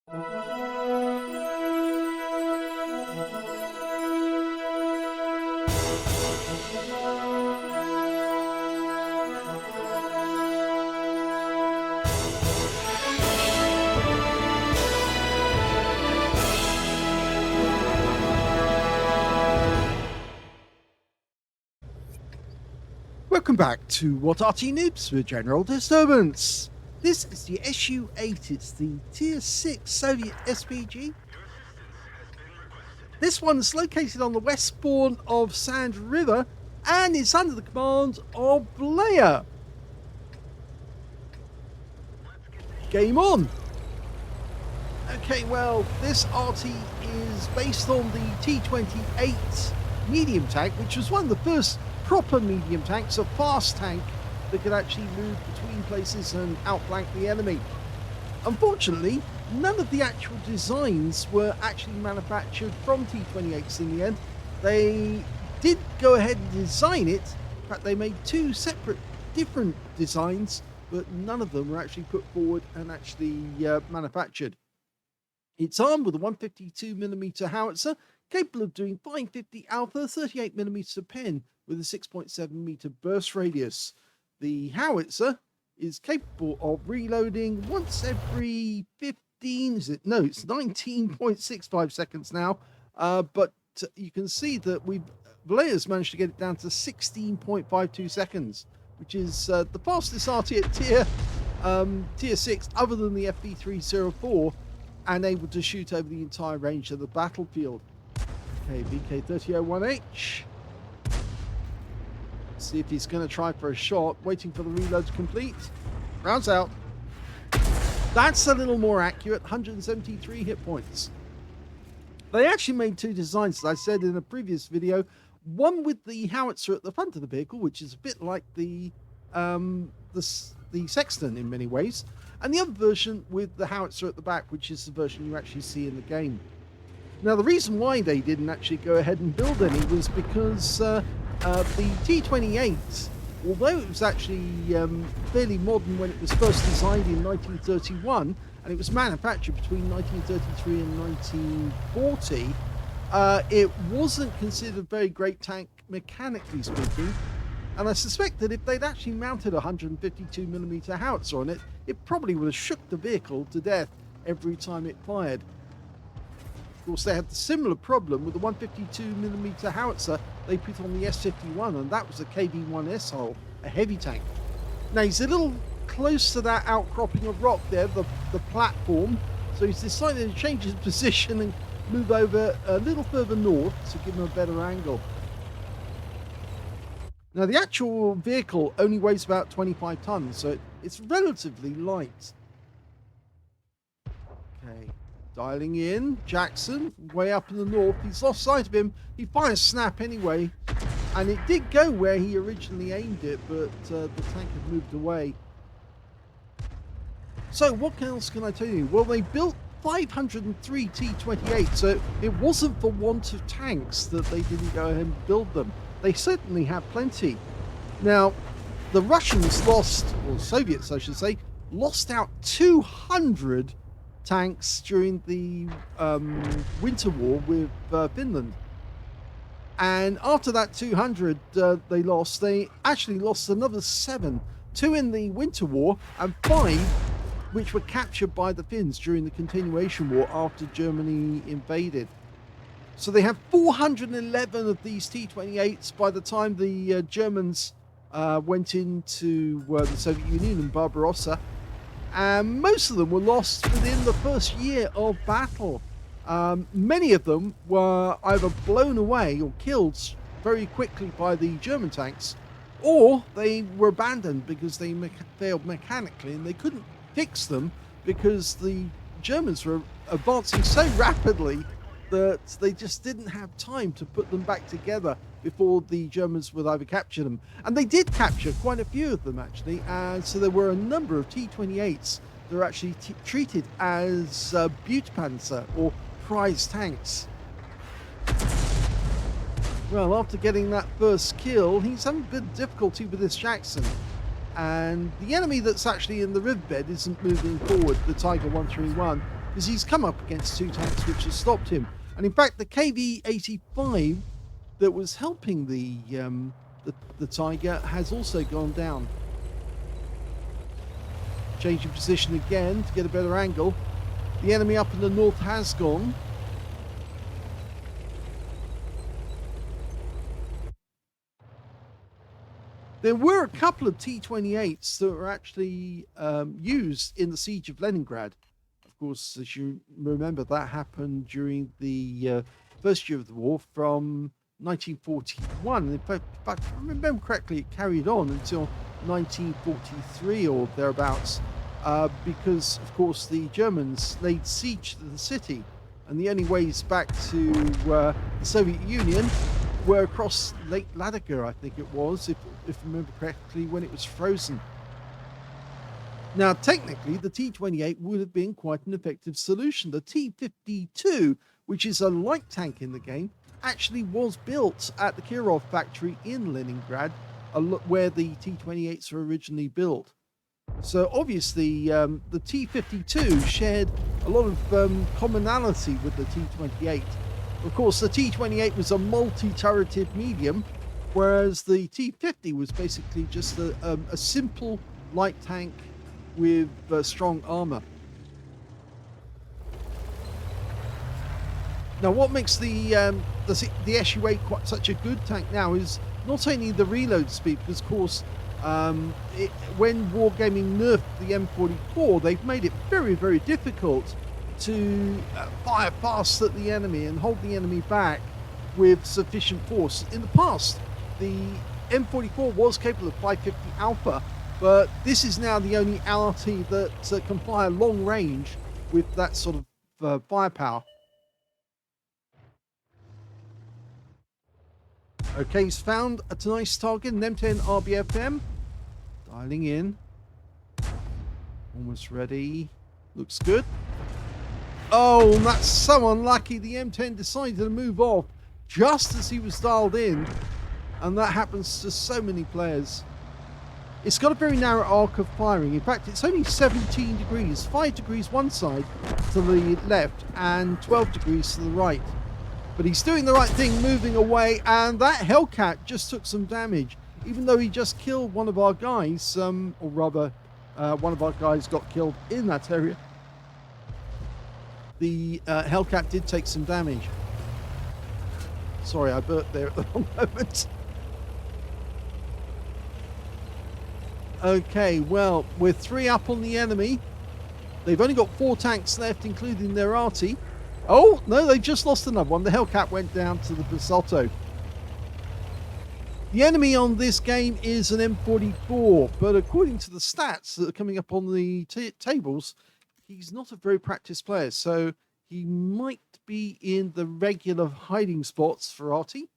Welcome back to What Arty Noobs for General Disturbance. This is the SU-8, it's the Tier 6 Soviet SPG. This one's located on the west spawn of Sand River and it's under the command of Vlayer. Game on! Okay, well, this Arty is based on the T-28 medium tank, which was one of the first proper medium tanks, a fast tank that could actually move between places and outflank the enemy. Unfortunately, none of the actual designs were actually manufactured from T-28s in the end. They did go ahead and design it. In fact, they made two separate different designs, but none of them were actually put forward and actually manufactured. It's armed with a 152mm howitzer, capable of doing 550 alpha, 38mm pen, with a 6.7 meter burst radius. The howitzer is capable of reloading once every 15, it's 19.65 seconds now, but you can see that Vlayer's managed to get it down to 16.52 seconds, which is the fastest Arty at tier 6 other than the FV304, and able to shoot over the entire range of the battlefield. Okay, VK3001H. See if he's going to try for a shot, waiting for the reload to complete. Rounds out. That's a little more accurate, 173 hit points. They actually made two designs, as I said in a previous video. One with the howitzer at the front of the vehicle, which is a bit like the Sexton in many ways, and the other version with the howitzer at the back, which is the version you actually see in the game. Now, the reason why they didn't actually go ahead and build any was because the T-28, although it was actually fairly modern when it was first designed in 1931, and it was manufactured between 1933 and 1940, it wasn't considered a very great tank, mechanically speaking. And I suspect that if they'd actually mounted a 152mm howitzer on it, it probably would have shook the vehicle to death every time it fired. Of course, they had the similar problem with the 152mm howitzer they put on the S-51, and that was a KV-1S hull, a heavy tank. Now, he's a little close to that outcropping of rock there, the platform, so he's decided to change his position and move over a little further north to give him a better angle. Now, the actual vehicle only weighs about 25 tons, so it's relatively light. Okay. Dialing in, Jackson, way up in the north. He's lost sight of him. He fires snap anyway. And it did go where he originally aimed it, but the tank had moved away. So what else can I tell you? Well, they built 503 T-28, so it wasn't for want of tanks that they didn't go ahead and build them. They certainly have plenty. Now, the Russians lost, or Soviets I should say, lost out 200 tanks during the winter war with Finland, and after that 200 they actually lost another 7, 2 in the winter war and 5 which were captured by the Finns during the continuation war after Germany invaded. So they have 411 of these T-28s by the time the Germans went into the Soviet Union and Barbarossa. And most of them were lost within the first year of battle. Many of them were either blown away or killed very quickly by the German tanks, or they were abandoned because they failed mechanically and they couldn't fix them because the Germans were advancing so rapidly that they just didn't have time to put them back together before the Germans would either capture them. And they did capture quite a few of them, actually, and so there were a number of T-28s that were actually treated as Butpanzer, or prize tanks. Well, after getting that first kill, he's having a bit of difficulty with this Jackson. And the enemy that's actually in the riverbed isn't moving forward, the Tiger 131. because he's come up against 2 tanks which have stopped him. And in fact, the KV-85 that was helping the Tiger has also gone down. Changing position again to get a better angle. The enemy up in the north has gone. There were a couple of T-28s that were actually used in the siege of Leningrad. Of course, as you remember, that happened during the first year of the war from 1941. In fact, if I remember correctly, it carried on until 1943 or thereabouts, because, of course, the Germans laid siege to the city, and the only ways back to the Soviet Union were across Lake Ladoga, I think it was, if I remember correctly, when it was frozen. Now, technically, the T-28 would have been quite an effective solution. The T-52, which is a light tank in the game, actually was built at the Kirov factory in Leningrad, where the T-28s were originally built. So obviously, the T-52 shared a lot of commonality with the T-28. Of course, the T-28 was a multi-turreted medium, whereas the T-50 was basically just a simple light tank with strong armor. Now, what makes the SU-8 quite such a good tank now is not only the reload speed, because of course, when Wargaming nerfed the M44, they've made it very, very difficult to fire fast at the enemy and hold the enemy back with sufficient force. In the past, the M44 was capable of 550 Alpha, but this is now the only Arty that can fire long range with that sort of firepower. Okay, he's found a nice target, an M10 RBFM. Dialing in. Almost ready. Looks good. Oh, that's so unlucky. The M10 decided to move off just as he was dialed in. And that happens to so many players. It's got a very narrow arc of firing. In fact, it's only 17 degrees. 5 degrees one side to the left and 12 degrees to the right. But he's doing the right thing, moving away, and that Hellcat just took some damage, even though he just killed one of our guys, or rather, one of our guys got killed in that area. The Hellcat did take some damage. Sorry, I burped there at the wrong moment. Okay, well, we're 3 up on the enemy. They've only got 4 tanks left, including their Arty. Oh, no, they just lost another one. The Hellcat went down to the Basalto. The enemy on this game is an M44, but according to the stats that are coming up on the tables, he's not a very practiced player, so he might be in the regular hiding spots for Arty.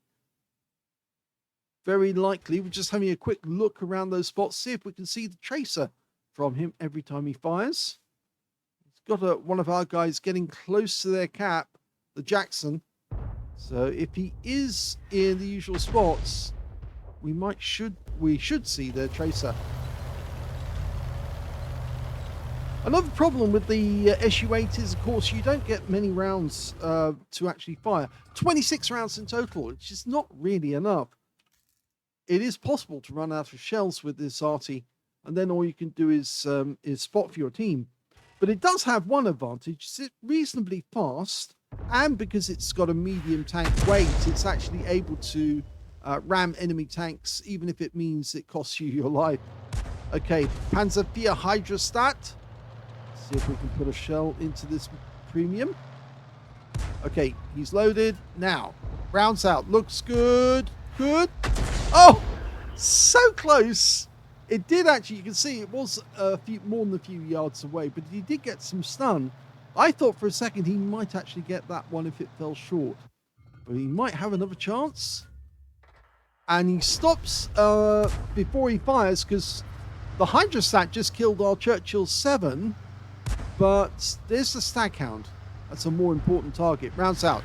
Very likely. We're just having a quick look around those spots, see if we can see the tracer from him every time he fires. Got one of our guys getting close to their cap, the Jackson. So if he is in the usual spots, we should see their tracer. Another problem with the SU-8 is, of course, you don't get many rounds to actually fire. 26 rounds in total, which is not really enough. It is possible to run out of shells with this Arty, and then all you can do is spot for your team. But it does have one advantage. It's reasonably fast, and because it's got a medium tank weight, it's actually able to ram enemy tanks, even if it means it costs you your life. Okay, Panzer IV Hydrostat. See if we can put a shell into this premium. Okay, he's loaded. Now, rounds out. Looks good. Good. Oh, so close. It did actually, you can see it was more than a few yards away, but he did get some stun. I thought for a second he might actually get that one if it fell short. But he might have another chance. And he stops before he fires, because the Hydrostat just killed our Churchill 7. But there's the Staghound. That's a more important target. Rounds out.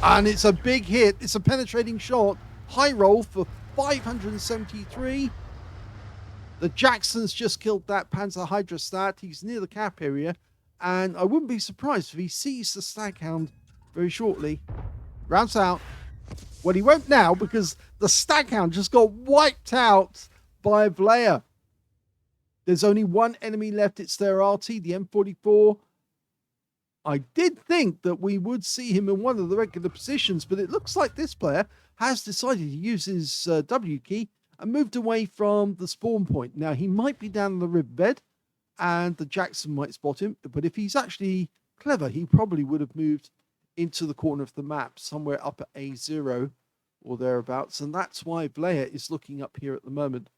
And it's a big hit. It's a penetrating shot. High roll for 573. The Jackson's just killed that Panzer Hydrostat. He's near the cap area. And I wouldn't be surprised if he sees the Staghound very shortly. Rounds out. Well, he won't now because the Staghound just got wiped out by Vlayer. There's only one enemy left. It's their Arty, the M44. I did think that we would see him in one of the regular positions, but it looks like this player has decided to use his W key and moved away from the spawn point. Now, he might be down the riverbed and the Jackson might spot him, but if he's actually clever, he probably would have moved into the corner of the map, somewhere up at A0 or thereabouts, and that's why Vlayer is looking up here at the moment.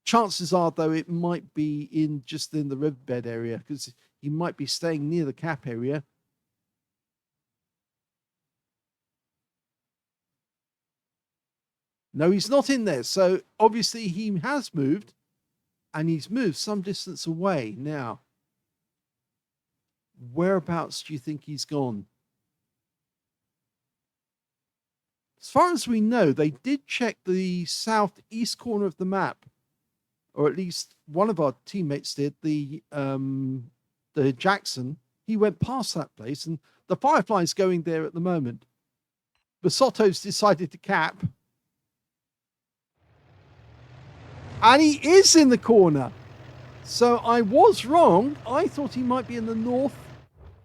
Chances are, though, it might be just in the riverbed area, because he might be staying near the cap area. No, he's not in there, so obviously he has moved, and he's moved some distance away. Now, whereabouts do you think he's gone? As far as we know, they did check the southeast corner of the map, or at least one of our teammates did, the Jackson. He went past that place, and the Firefly's going there at the moment. Basotto's decided to cap. And he is in the corner. So I was wrong. I thought he might be in the north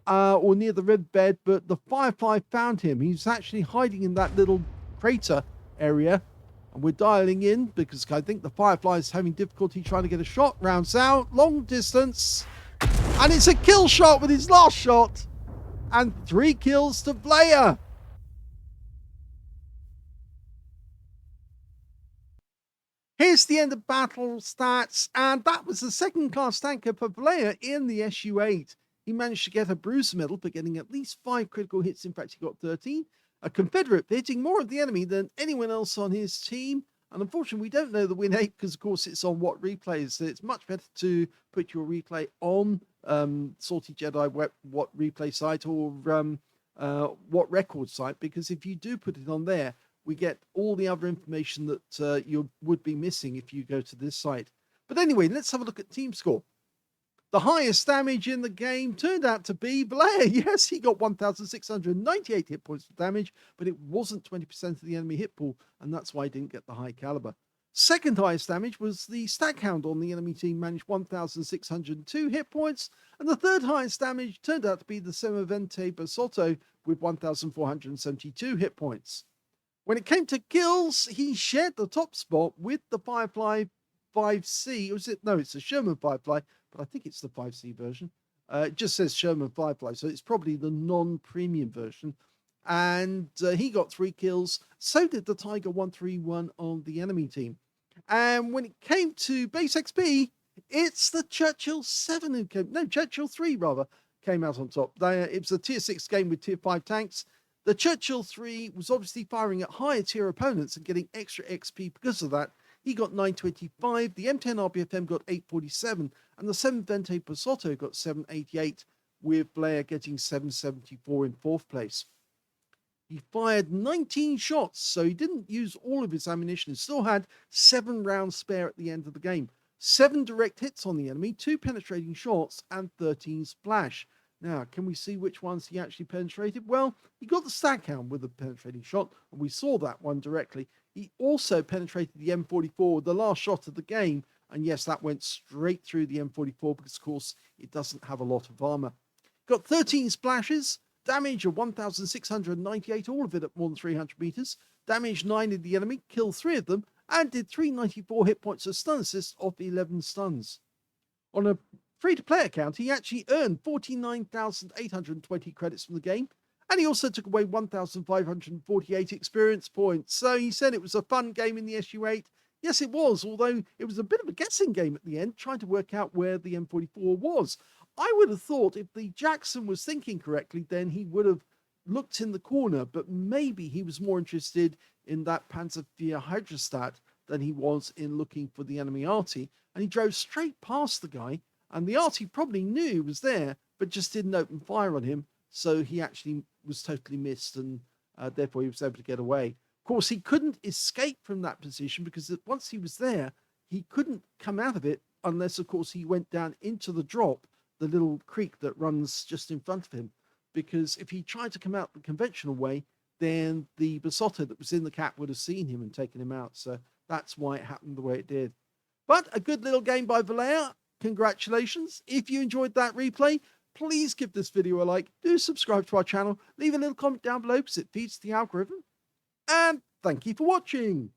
or near the riverbed, but the Firefly found him. He's actually hiding in that little crater area. And we're dialing in because I think the Firefly is having difficulty trying to get a shot. Rounds out, long distance. And it's a kill shot with his last shot. And 3 kills to Vlayer. Here's the end of battle stats. And that was the second class tanker for Vlayer in the SU-8. He managed to get a bruiser medal for getting at least 5 critical hits. In fact, he got 13. A Confederate hitting more of the enemy than anyone else on his team. And unfortunately, we don't know the win rate because, of course, it's on what replays. So it's much better to put your replay on Salty Jedi what replay site or what record site, because if you do put it on there, we get all the other information that you would be missing if you go to this site. But anyway, let's have a look at team score. The highest damage in the game turned out to be Vlayer. Yes, he got 1,698 hit points of damage, but it wasn't 20% of the enemy hit pool, and that's why he didn't get the high caliber. Second highest damage was the Staghound on the enemy team, managed 1,602 hit points, and the third highest damage turned out to be the Semavente Basotto with 1,472 hit points. When it came to kills, he shared the top spot with the Firefly 5C. It's a Sherman Firefly, but I think it's the 5C version. It just says Sherman Firefly, so it's probably the non-premium version. And he got 3 kills. So did the Tiger 131 on the enemy team. And when it came to base XP, it's the Churchill 7 who came... No, Churchill 3, rather, came out on top. It was a tier 6 game with tier 5 tanks. The Churchill 3 was obviously firing at higher tier opponents and getting extra XP because of that. He got 925, the M10 RBFM got 847, and the 7 Vente Basotto got 788, with Vlayer getting 774 in 4th place. He fired 19 shots, so he didn't use all of his ammunition. He still had 7 rounds spare at the end of the game. 7 direct hits on the enemy, 2 penetrating shots, and 13 splash. Now, can we see which ones he actually penetrated? Well, he got the Staghound with a penetrating shot, and we saw that one directly. He also penetrated the M44, the last shot of the game, and yes, that went straight through the M44 because, of course, it doesn't have a lot of armor. Got 13 splashes, damage of 1,698, all of it at more than 300 meters, damaged 9 of the enemy, killed 3 of them, and did 394 hit points of stun assist off 11 stuns. On a free-to-play account, he actually earned 49,820 credits from the game, and he also took away 1,548 experience points. So he said it was a fun game in the SU-8. Yes, it was, although it was a bit of a guessing game at the end, trying to work out where the M44 was. I would have thought if the Jackson was thinking correctly, then he would have looked in the corner, but maybe he was more interested in that Panzervier Hydrostat than he was in looking for the enemy Arty, and he drove straight past the guy, and the Arty probably knew he was there, but just didn't open fire on him, so he actually was totally missed, and therefore he was able to get away. Of course, he couldn't escape from that position because once he was there, he couldn't come out of it unless, of course, he went down into the drop the little creek that runs just in front of him. Because if he tried to come out the conventional way, then the Basotta that was in the cap would have seen him and taken him out. So that's why it happened the way it did. But a good little game by Vlayer. Congratulations. If you enjoyed that replay, please give this video a like. Do subscribe to our channel. Leave a little comment down below because it feeds the algorithm. And thank you for watching.